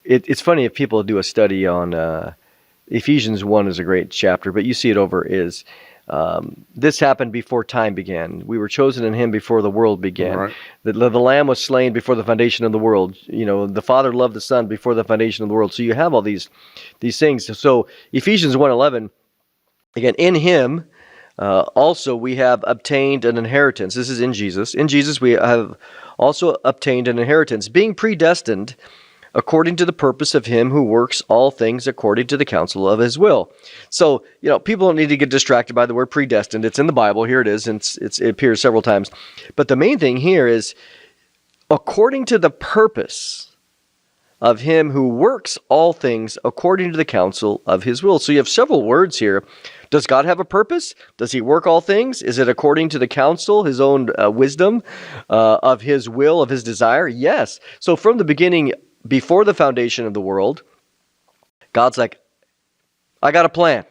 it's funny if people do a study on Ephesians 1 is a great chapter, but you see it over is this happened before time began. We were chosen in him before the world began. Right. The Lamb was slain before the foundation of the world. The Father loved the Son before the foundation of the world. So you have all these things. So Ephesians 1:11, again, in him also we have obtained an inheritance. This is in Jesus. In Jesus we have also obtained an inheritance, being predestined according to the purpose of him who works all things according to the counsel of his will. So, people don't need to get distracted by the word predestined. It's in the Bible. Here it is, and it appears several times. But the main thing here is according to the purpose of him who works all things according to the counsel of his will. So you have several words here. Does God have a purpose? Does he work all things? Is it according to the counsel, his own wisdom, of his will, of his desire? Yes. So from the beginning, before the foundation of the world, God's like, I got a plan.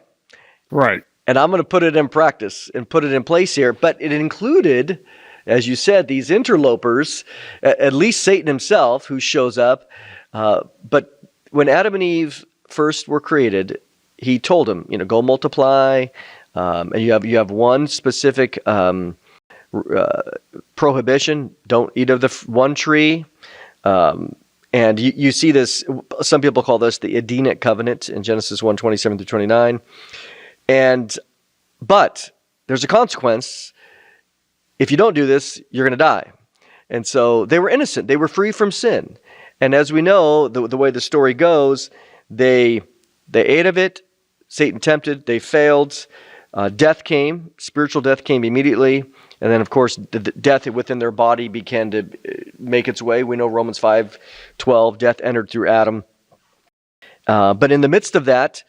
Right. And I'm going to put it in practice and put it in place here. But it included, as you said, these interlopers, at least Satan himself, who shows up. But when Adam and Eve first were created, he told them, go multiply. And you have one specific prohibition: don't eat of the one tree. And you see this, some people call this the Edenic covenant in Genesis 1:27 through 29. But there's a consequence. If you don't do this, you're going to die. And so they were innocent. They were free from sin. And as we know, the way the story goes, they ate of it. Satan tempted. They failed. Death came. Spiritual death came immediately. And then, of course, the death within their body began to make its way. We know Romans 5:12, death entered through Adam. But in the midst of that,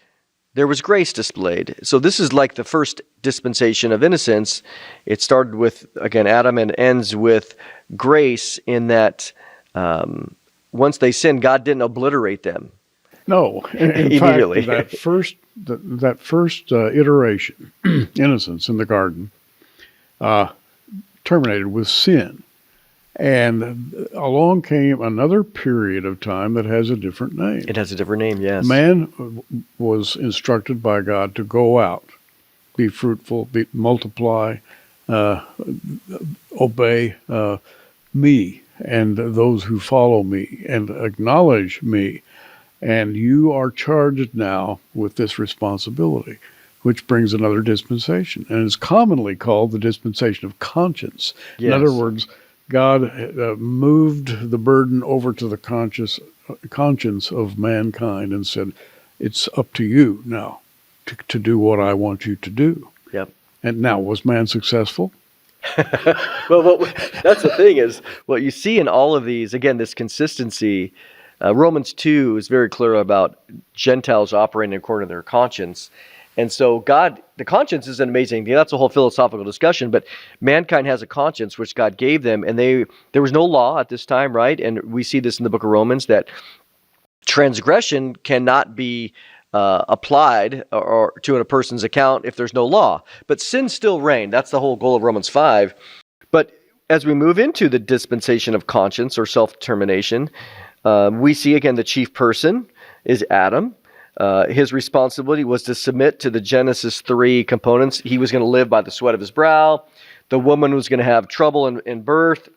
there was grace displayed. So this is like the first dispensation of innocence. It started with, again, Adam and ends with grace in that once they sinned, God didn't obliterate them. No, in Immediately. fact, that first iteration, innocence in the garden, terminated with sin. And along came another period of time that has a different name. It has a different name, yes. Man was instructed by God to go out, be fruitful, multiply, obey me and those who follow me and acknowledge me. And you are charged now with this responsibility, which brings another dispensation. And it's commonly called the dispensation of conscience. Yes. In other words, God moved the burden over to the conscience of mankind and said, it's up to you now to do what I want you to do. Yep. And now, was man successful? Well, that's the thing is, what you see in all of these, again, this consistency. Romans 2 is very clear about Gentiles operating according to their conscience. And so the conscience is an amazing thing. That's a whole philosophical discussion, but mankind has a conscience which God gave them, and there was no law at this time, right? And we see this in the book of Romans, that transgression cannot be applied or to a person's account if there's no law. But sin still reigned. That's the whole goal of Romans 5. But as we move into the dispensation of conscience or self-determination, we see again the chief person is Adam. His responsibility was to submit to the Genesis 3 components. He was going to live by the sweat of his brow. The woman was going to have trouble in birth.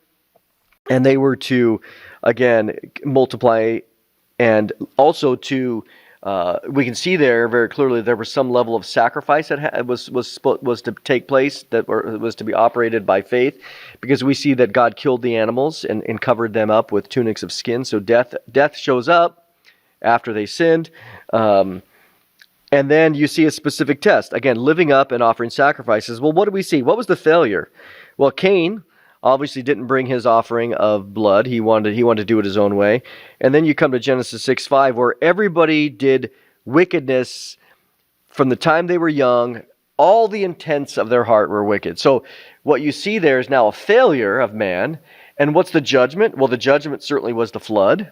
And they were to, again, multiply. And also to, we can see there very clearly there was some level of sacrifice that was to take place, that was to be operated by faith. Because we see that God killed the animals and covered them up with tunics of skin. So death shows up after they sinned. And then you see a specific test. Again, living up and offering sacrifices. Well, what do we see? What was the failure? Well, Cain obviously didn't bring his offering of blood. He wanted to do it his own way. And then you come to Genesis 6:5, where everybody did wickedness from the time they were young. All the intents of their heart were wicked. So what you see there is now a failure of man. And what's the judgment? Well, the judgment certainly was the flood.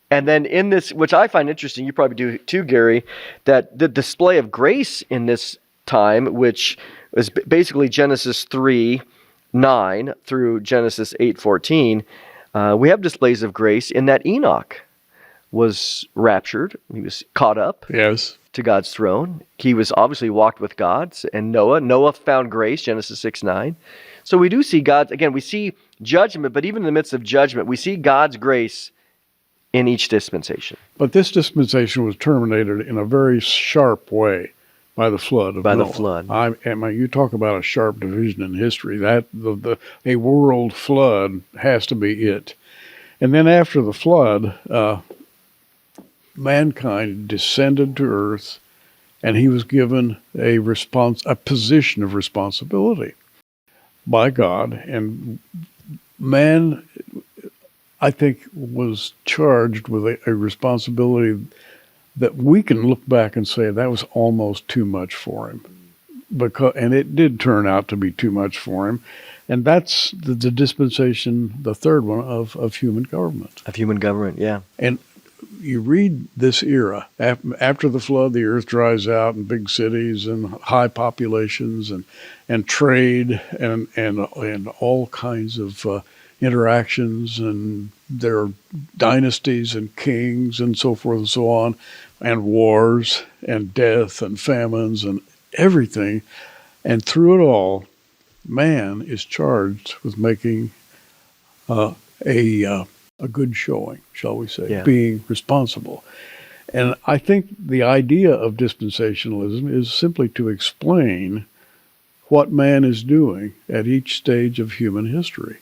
And then in this, which I find interesting, you probably do too, Gary, that the display of grace in this time, which is basically Genesis 3:9 through Genesis 8:14, we have displays of grace in that Enoch was raptured. He was caught up Yes. to God's throne. He was obviously walked with God. And Noah found grace, Genesis 6:9. So we do see God's, again, we see judgment, but even in the midst of judgment, we see God's grace in each dispensation. But this dispensation was terminated in a very sharp way by the flood of By the Noah. flood. I mean, you talk about a sharp division in history. That a world flood has to be it. And then after the flood, mankind descended to earth, and he was given a position of responsibility by God. And man, I think, was charged with a responsibility that we can look back and say that was almost too much for him. And it did turn out to be too much for him. And that's the dispensation, the third one, of human government. Of human government, yeah. And you read this era, after the flood, the earth dries out in big cities and high populations and trade and all kinds of interactions, and there are dynasties and kings and so forth and so on, and wars and death and famines and everything. And through it all, man is charged with making a good showing, shall we say, being responsible. And I think the idea of dispensationalism is simply to explain what man is doing at each stage of human history.